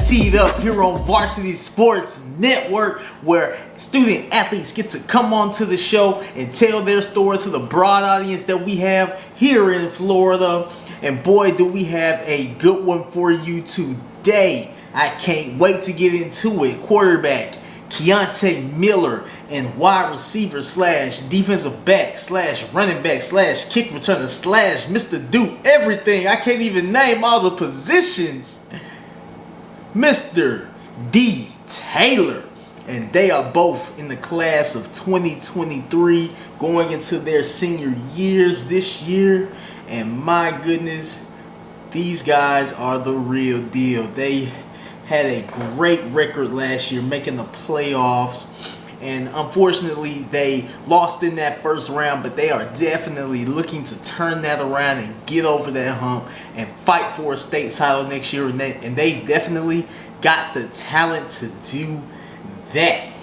teed up here on Varsity Sports Network, where student athletes get to come onto the show and tell their story to the broad audience that we have here in Florida. And boy, do we have a good one for you today. I can't wait to get into it. Quarterback Keontae Miller and wide receiver slash defensive back slash running back slash kick returner slash Mr. Do everything. I can't even name all the positions. Mr. D. Taylor. And they are both in the class of 2023, going into their senior years this year. And my goodness, these guys are the real deal. They had a great record last year, making the playoffs. And unfortunately, they lost in that first round, but they are definitely looking to turn that around and get over that hump and fight for a state title next year. And they definitely got the talent to do that.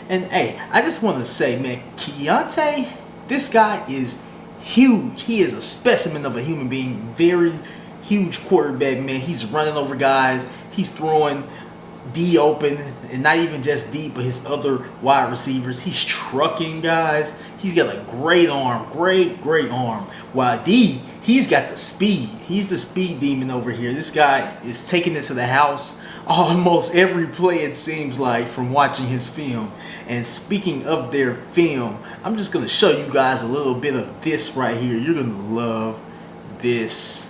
And hey, I just want to say, man, Keontae, this guy is huge. He is a specimen of a human being. Very huge quarterback, man. He's running over guys. He's throwing D open, and not even just D, but his other wide receivers. He's trucking guys. He's got a great arm, great arm. While D, he's got the speed. He's the speed demon over here. This guy is taking it to the house almost every play, it seems like, from watching his film. And speaking of their film, I'm just going to show you guys a little bit of this right here. You're going to love this.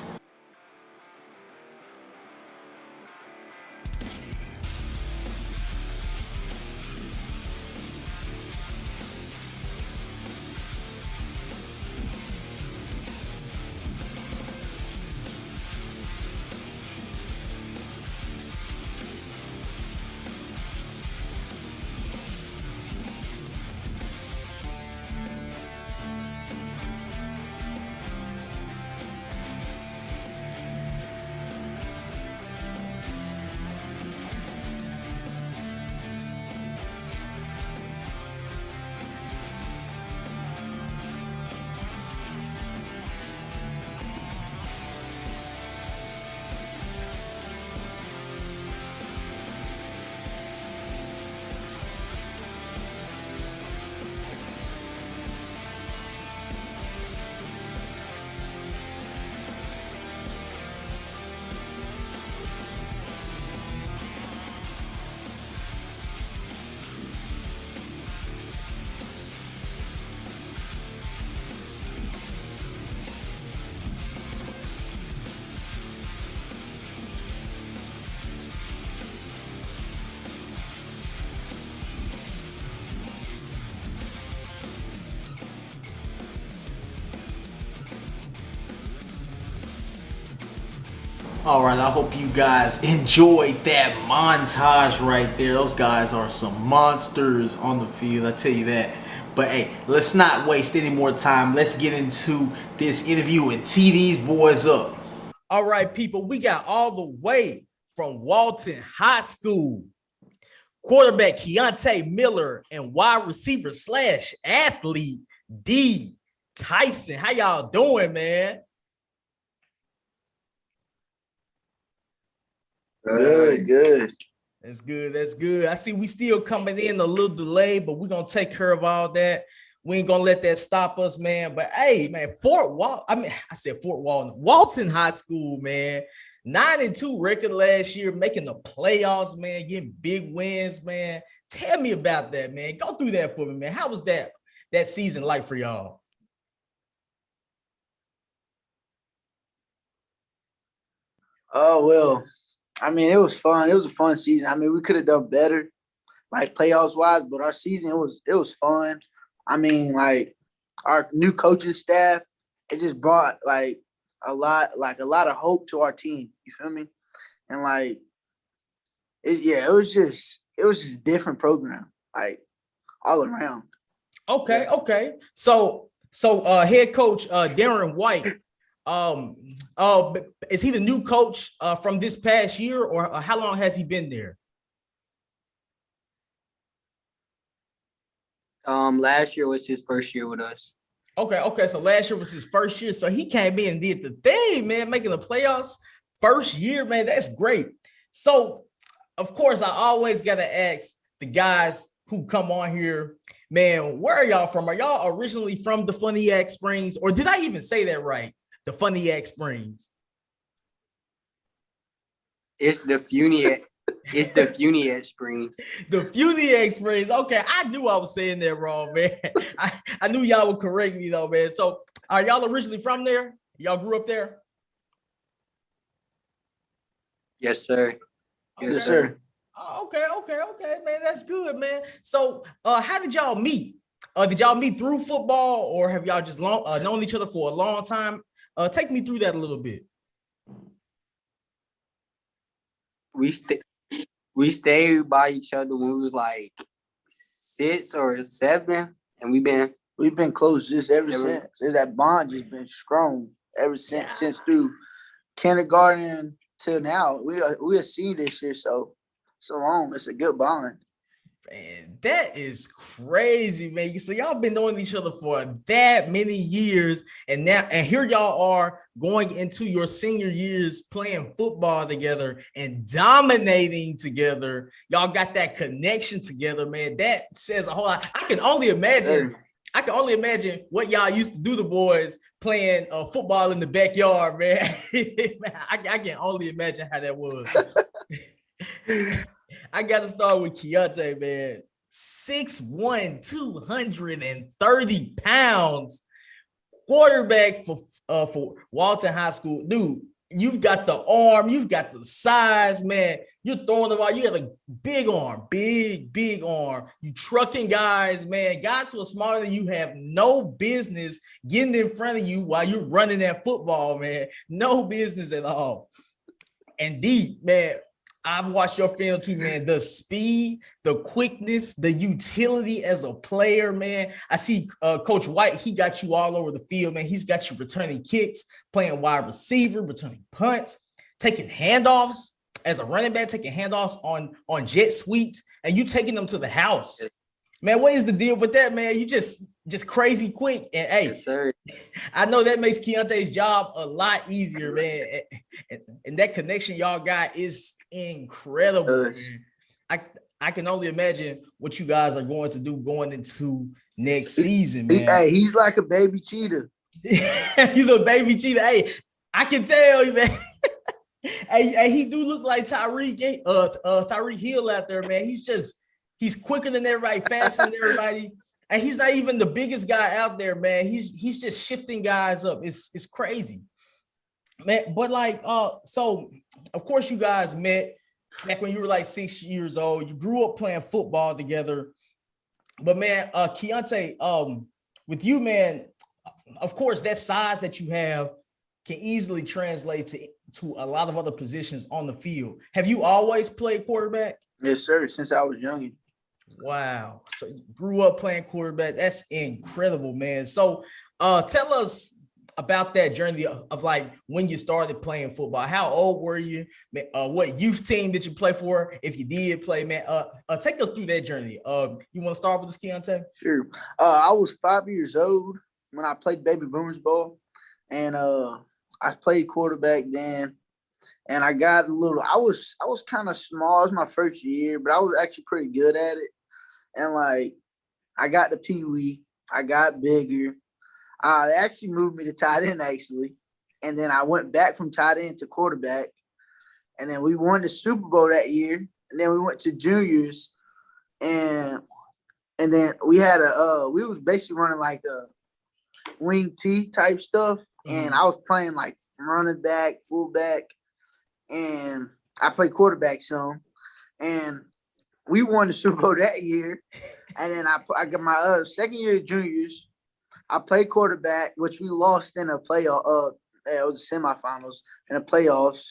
Alright, I hope you guys enjoyed that montage right there. Those guys are some monsters on the field, I tell you that. But hey, let's not waste any more time. Let's get into this interview and tee these boys up. Alright, people, we got all the way from Walton High School, quarterback Keontae Miller and wide receiver slash athlete D. Tyson. How y'all doing, man? Good. That's good. I see we still coming in a little delayed, but we're going to take care of all that. We ain't going to let that stop us, man. But hey, man, Walton High School, man, 9-2 record last year, making the playoffs, man, getting big wins, man. Tell me about that, man. Go through that for me, man. How was that season like for y'all? Oh, well, I mean, it was fun. It was a fun season. I mean, we could have done better, like playoffs wise, but our season, it was fun. I mean, like our new coaching staff, it just brought like a lot of hope to our team. You feel me? And like, it was just a different program, like all around. Okay. So head coach Darren White, is he the new coach from this past year, or how long has he been there? Last year was his first year with us. Okay. So last year was his first year. So he came in and did the thing, man, making the playoffs first year, man. That's great. So, of course, I always got to ask the guys who come on here, man, where are y'all from? Are y'all originally from the Funniac Springs? Or did I even say that right? The Funniac Springs. It's the Funiac. It's the Funiac Springs. The Funiac Springs. Okay, I knew I was saying that wrong, man. I knew y'all would correct me though, man. So are y'all originally from there? Y'all grew up there? Yes, sir. Yes, sir. Oh, okay, man. That's good, man. So how did y'all meet? Did y'all meet through football, or have y'all just known each other for a long time? Take me through that a little bit. We stayed by each other when we was like 6 or 7, and we've been close just ever since. That bond just been strong ever since through kindergarten till now. We see this year, so long. It's a good bond. Man, that is crazy, man. So y'all been knowing each other for that many years, and here y'all are going into your senior years playing football together and dominating together. Y'all got that connection together, man. That says a whole lot. I can only imagine what y'all used to do, the boys playing football in the backyard, man. I can only imagine how that was. I got to start with Keontae, man. 6'1", 230 pounds, quarterback for Walton High School. Dude, you've got the arm, you've got the size, man. You're throwing the ball. You got a big arm, big arm. You trucking guys, man. Guys who are smaller than you have no business getting in front of you while you're running that football, man. No business at all. And deep, man. I've watched your film too, man. The speed, the quickness, the utility as a player, man. I see Coach White, he got you all over the field, man. He's got you returning kicks, playing wide receiver, returning punts, taking handoffs as a running back, taking handoffs on jet sweeps, and you taking them to the house. Man, what is the deal with that, man? You just crazy quick. And hey, yes, sir. I know that makes Keontae's job a lot easier, man. And that connection y'all got is incredible. I can only imagine what you guys are going to do going into next season, man. He's like a baby cheetah. He's a baby cheetah. Hey, I can tell you, man. Hey, he do look like Tyreek Hill out there, man. He's quicker than everybody, faster than everybody. And he's not even the biggest guy out there, man. He's just shifting guys up. It's crazy, man. But like, so of course you guys met back when you were like 6 years old. You grew up playing football together. But man, Keontae, with you, man, of course that size that you have can easily translate to a lot of other positions on the field. Have you always played quarterback? Yes, sir. Since I was young. Wow. So you grew up playing quarterback. That's incredible, man. So tell us about that journey of like when you started playing football. How old were you? What youth team did you play for? If you did play, man, take us through that journey. You want to start with this, Keontae? Sure. I was 5 years old when I played baby boomers ball, and I played quarterback then. And I got a little. I was kind of small. It was my first year, but I was actually pretty good at it. And like, I got the Pee Wee. I got bigger. They actually moved me to tight end actually, and then I went back from tight end to quarterback. And then we won the Super Bowl that year. And then we went to juniors, and then we had we was basically running like a wing T type stuff, and I was playing like running back, fullback, and I played quarterback some, and we won the Super Bowl that year. And then I got my second year of juniors. I played quarterback, which we lost in a playoff. It was the semifinals in the playoffs.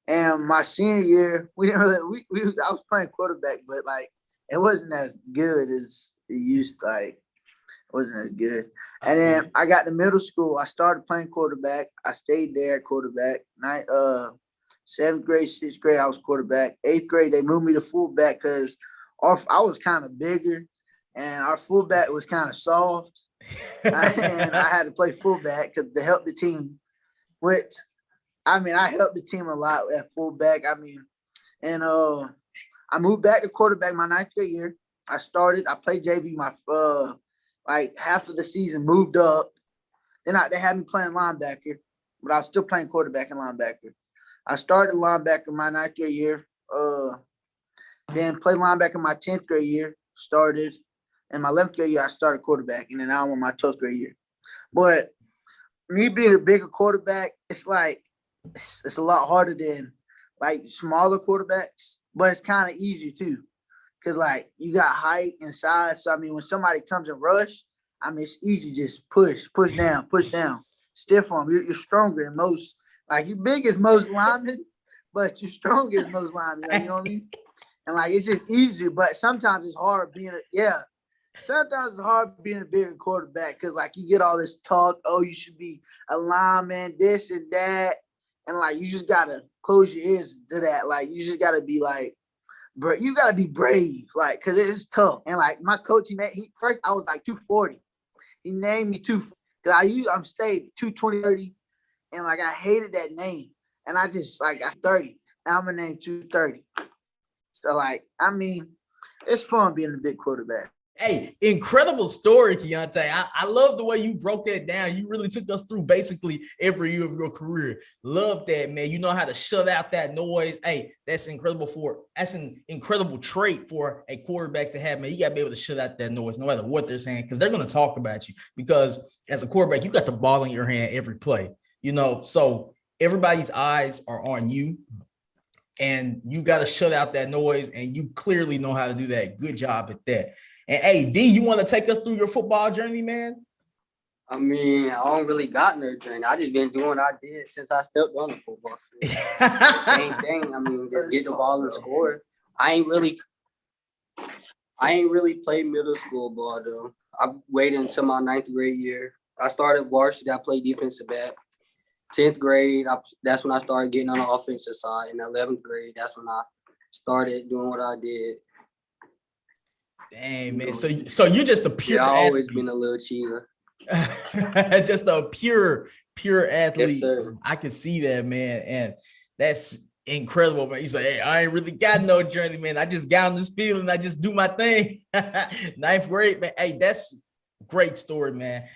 And my senior year, we didn't really. I was playing quarterback, but like it wasn't as good as it used to. Like, it wasn't as good. And then I got to middle school. I started playing quarterback. I stayed there at quarterback. 7th grade, 6th grade, I was quarterback. 8th grade, they moved me to fullback because I was kind of bigger, and our fullback was kind of soft. And I had to play fullback to help the team, which, I mean, I helped the team a lot at fullback. I mean, And I moved back to quarterback my ninth grade year. I played JV my like half of the season, moved up. Then they had me playing linebacker, but I was still playing quarterback and linebacker. I started linebacker my ninth grade year. Then played linebacker my 10th grade year, started. In my 11th grade year, I started quarterback, and then now I'm on my 12th grade year. But me being a bigger quarterback, it's like it's a lot harder than like smaller quarterbacks, but it's kind of easier too. Cause like you got height and size. So I mean, when somebody comes and rush, I mean it's easy just push down, stiff arm. You're stronger than most. Like you're big as most linemen, but you're stronger as most linemen. Like, you know what I mean? And like it's just easier, but sometimes it's hard being sometimes it's hard being a bigger quarterback because like you get all this talk, oh, you should be a lineman, this and that. And like you just gotta close your ears to that. Like you just gotta be like, bro, you gotta be brave, like, cause it's tough. And like my coach, first I was like 240. He named me cause I'm stayed 220, and like I hated that name. And I just like I 30. Now I'm gonna name 230. So like, I mean, it's fun being a big quarterback. Hey, incredible story, Keontae. I love the way you broke that down. You really took us through basically every year of your career. Love that, man. You know how to shut out that noise. Hey, that's an incredible trait for a quarterback to have, man. You got to be able to shut out that noise no matter what they're saying, because they're going to talk about you. Because as a quarterback, you got the ball in your hand every play, so everybody's eyes are on you. And you got to shut out that noise, and you clearly know how to do that. Good job at that. And hey, D, you want to take us through your football journey, man? I mean, I don't really got no journey. I just been doing what I did since I stepped on the football field. Same thing. I mean, just get the ball and score. I ain't really played middle school ball though. I waited until my 9th grade year. I started varsity. I played defensive back. 10th grade, that's when I started getting on the offensive side. In 11th grade, that's when I started doing what I did. Dang, man. So you're just a pure I've always athlete. been a little cheater. Just a pure athlete. Yes, sir. I can see that, man. And that's incredible, man. He's like, hey, I ain't really got no journey, man. I just got on this field and I just do my thing. 9th grade, man. Hey, that's a great story, man.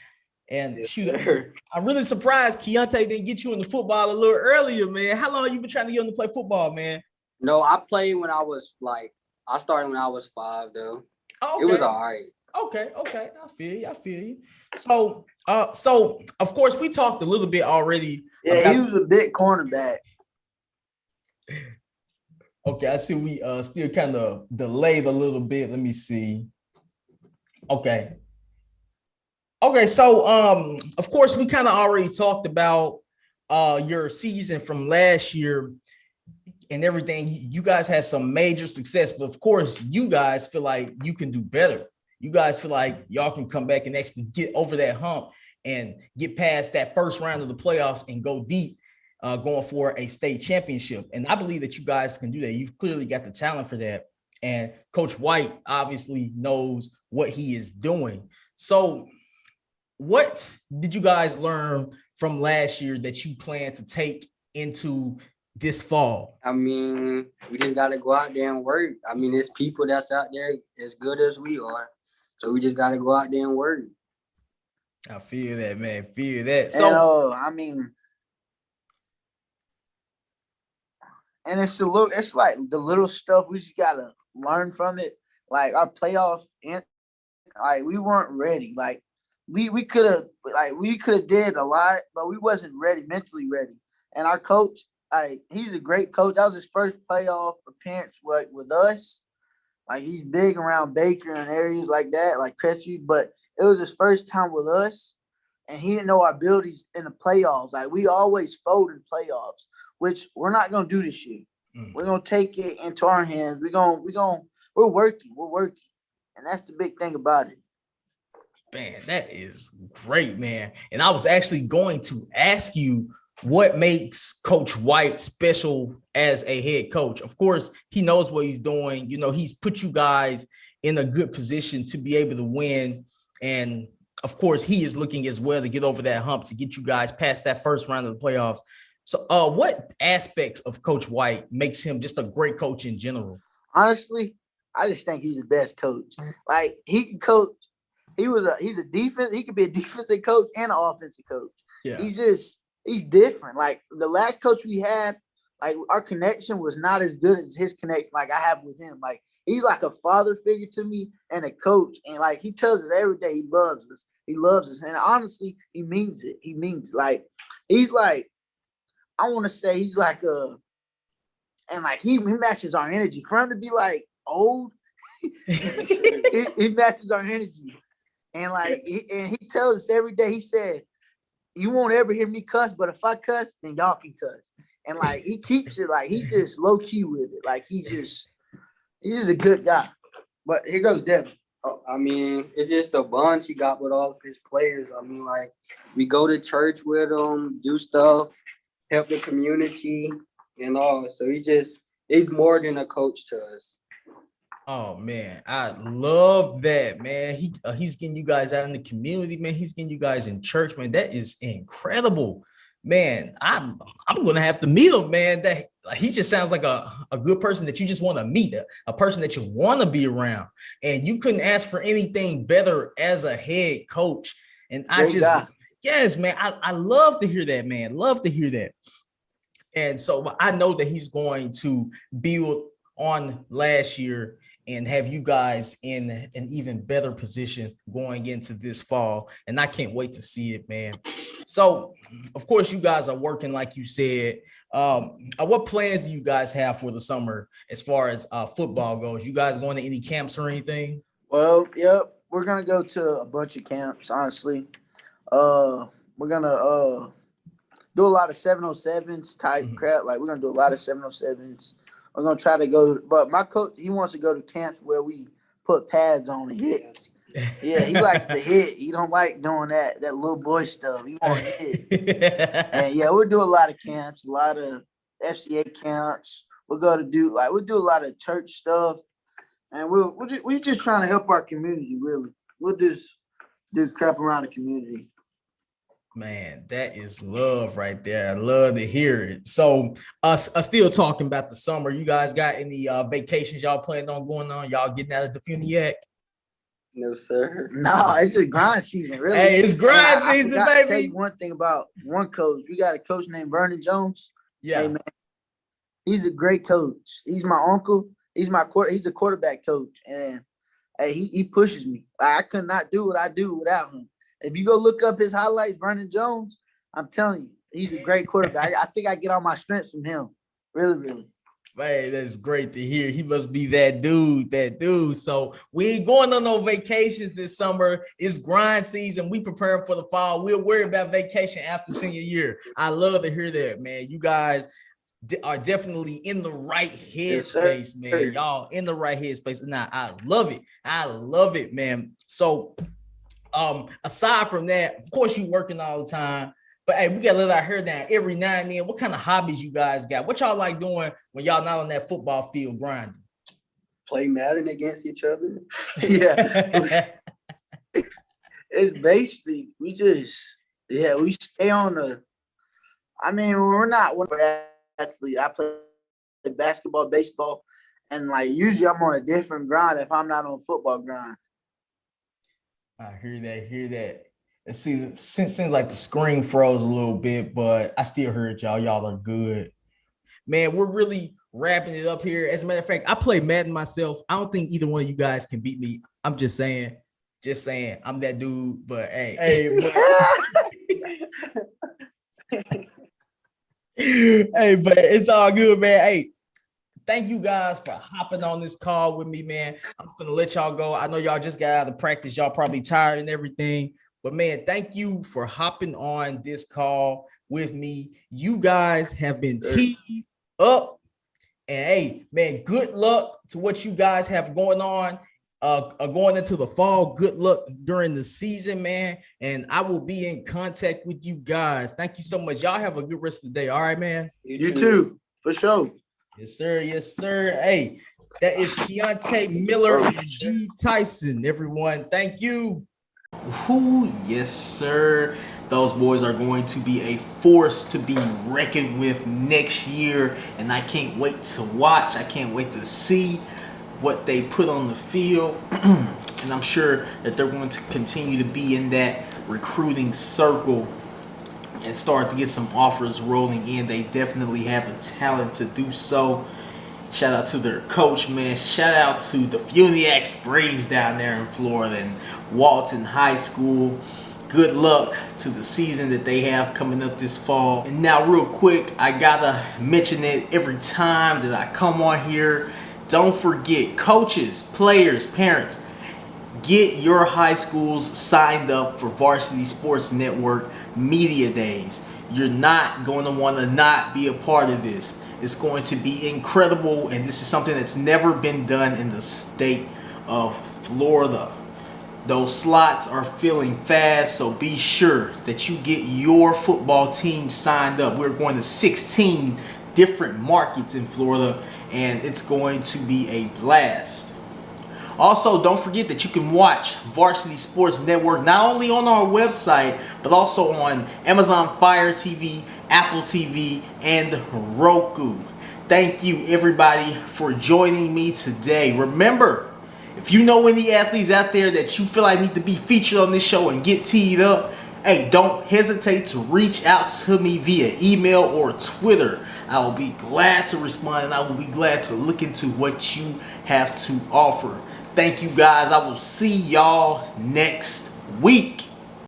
And yes, shoot, sir. I'm really surprised Keontae didn't get you into football a little earlier, man. How long have you been trying to get on to play football, man? No, I played when I was I started when I was 5, though. Oh, okay. It was all right. Okay. I feel you. So of course we talked a little bit already. Yeah, he was a big cornerback. Okay, I see we still kind of delayed a little bit. Let me see. Okay, so of course we kind of already talked about your season from last year and everything. You guys had some major success, but of course you guys feel like you can do better. You guys feel like y'all can come back and actually get over that hump and get past that first round of the playoffs and go deep, going for a state championship. And I believe that you guys can do that. You've clearly got the talent for that. And Coach White obviously knows what he is doing. So what did you guys learn from last year that you plan to take into this fall? I mean, we just got to go out there and work. I mean, there's people that's out there as good as we are. So we just got to go out there and work. I feel that, man. Feel that. So, I mean, and it's like the little stuff we just got to learn from it. Like our playoff, like we weren't ready. Like we could have did a lot, but we wasn't ready, mentally ready. And our coach, he's a great coach. That was his first playoff appearance with us. Like he's big around Baker and areas like that, like Crestview, but it was his first time with us, and he didn't know our abilities in the playoffs. Like we always fold in playoffs, which we're not gonna do this year. We're gonna take it into our hands. We're working, and that's the big thing about it. Man, that is great, man. And I was actually going to ask you what makes Coach White special as a head coach. Of course, he knows what he's doing. He's put you guys in a good position to be able to win. And of course, he is looking as well to get over that hump, to get you guys past that first round of the playoffs So, what aspects of Coach White makes him just a great coach in general? Honestly, I just think he's the best coach. Like he can coach. He's a defense. He could be a defensive coach and an offensive coach. Yeah. He's different. Like the last coach we had, like our connection was not as good as his connection. Like I have with him. Like he's like a father figure to me and a coach. And like he tells us every day he loves us. He loves us. And honestly, he means it. He means like he's like I want to say he's like and like he matches our energy. For him to be like old, he matches our energy. And like he tells us every day, he said, you won't ever hear me cuss, but if I cuss, then y'all can cuss. And like he keeps it like he's just low key with it. Like he's just a good guy. But here goes Devin. Oh, I mean, it's just the bond he got with all of his players. I mean, like we go to church with him, do stuff, help the community and all. So he's more than a coach to us. Oh man, I love that, man. He's getting you guys out in the community, man. He's getting you guys in church, man. That is incredible, man. I'm gonna have to meet him, man. That he just sounds like a good person that you just want to meet, a person that you want to be around, and you couldn't ask for anything better as a head coach. And yes, man, I love to hear that, man. Love to hear that. And so I know that he's going to build on last year and have you guys in an even better position going into this fall. And I can't wait to see it, man. So, of course, you guys are working, like you said. What plans do you guys have for the summer as far as football goes? You guys going to any camps or anything? Well, yep. We're going to go to a bunch of camps, honestly. We're going to do a lot of 707s type crap. Like, we're going to do a lot of 707s. We're going to try to go, but my coach, he wants to go to camps where we put pads on the hips. Yeah, he likes to hit. He don't like doing that little boy stuff. He want to hit. And yeah, we'll do a lot of camps, a lot of FCA camps. We'll do a lot of church stuff. And we're just trying to help our community, really. We'll just do crap around the community. Man, that is love right there. I love to hear it. So, us still talking about the summer. You guys got any vacations y'all planning on going on? Y'all getting out of the Funiac? No, sir. No, it's just grind season, really. Hey, it's grind season, baby. I tell you one thing about one coach. We got a coach named Vernon Jones. Yeah, hey, man, he's a great coach. He's my uncle. He's a quarterback coach, and hey, he pushes me. I could not do what I do without him. If you go look up his highlights, Vernon Jones, I'm telling you, he's a great quarterback. I think I get all my strength from him. Really, really. Man, that's great to hear. He must be that dude. So we ain't going on no vacations this summer. It's grind season. We preparing for the fall. We'll worry about vacation after senior year. I love to hear that, man. You guys are definitely in the right headspace, man. Y'all in the right headspace. And I love it. I love it, man. So aside from that, of course, you working all the time, but hey, we gotta let our hair down every now and then. What kind of hobbies you guys got? What y'all like doing when y'all not on that football field grinding? Play Madden against each other. Yeah. It's basically we stay on the. I mean, we're actually. I play basketball, baseball, and like usually I'm on a different grind if I'm not on football grind. I hear that. It seems like the screen froze a little bit, but I still heard y'all. Y'all are good. Man, we're really wrapping it up here. As a matter of fact, I play Madden myself. I don't think either one of you guys can beat me. I'm just saying, I'm that dude. But hey, but it's all good, man. Hey, thank you guys for hopping on this call with me, man. I'm finna let y'all go. I know y'all just got out of practice. Y'all probably tired and everything. But, man, thank you for hopping on this call with me. You guys have been teed up. And, hey, man, good luck to what you guys have going on, going into the fall. Good luck during the season, man. And I will be in contact with you guys. Thank you so much. Y'all have a good rest of the day. All right, man? You too, for sure. Yes, sir. Hey, that is Keontae Miller and G. Tyson, everyone. Thank you. Ooh, yes, sir. Those boys are going to be a force to be reckoned with next year, and I can't wait to watch. I can't wait to see what they put on the field. And I'm sure that they're going to continue to be in that recruiting circle and start to get some offers rolling in. They definitely have the talent to do so. Shout out to their coach, man. Shout out to the Funiac Braves down there in Florida and Walton High School. Good luck to the season that they have coming up this fall. And now real quick, I gotta mention it every time that I come on here. Don't forget, coaches, players, parents, get your high schools signed up for Varsity Sports Network Media Days. You're not going to want to not be a part of this. It's going to be incredible, and this is something that's never been done in the state of Florida. Those slots are filling fast, so be sure that you get your football team signed up. We're going to 16 different markets in Florida, and it's going to be a blast. Also, don't forget that you can watch Varsity Sports Network not only on our website, but also on Amazon Fire TV, Apple TV, and Roku. Thank you, everybody, for joining me today. Remember, if you know any athletes out there that you feel like need to be featured on this show and get teed up, hey, don't hesitate to reach out to me via email or Twitter. I will be glad to respond, and I will be glad to look into what you have to offer. Thank you, guys. I will see y'all next week.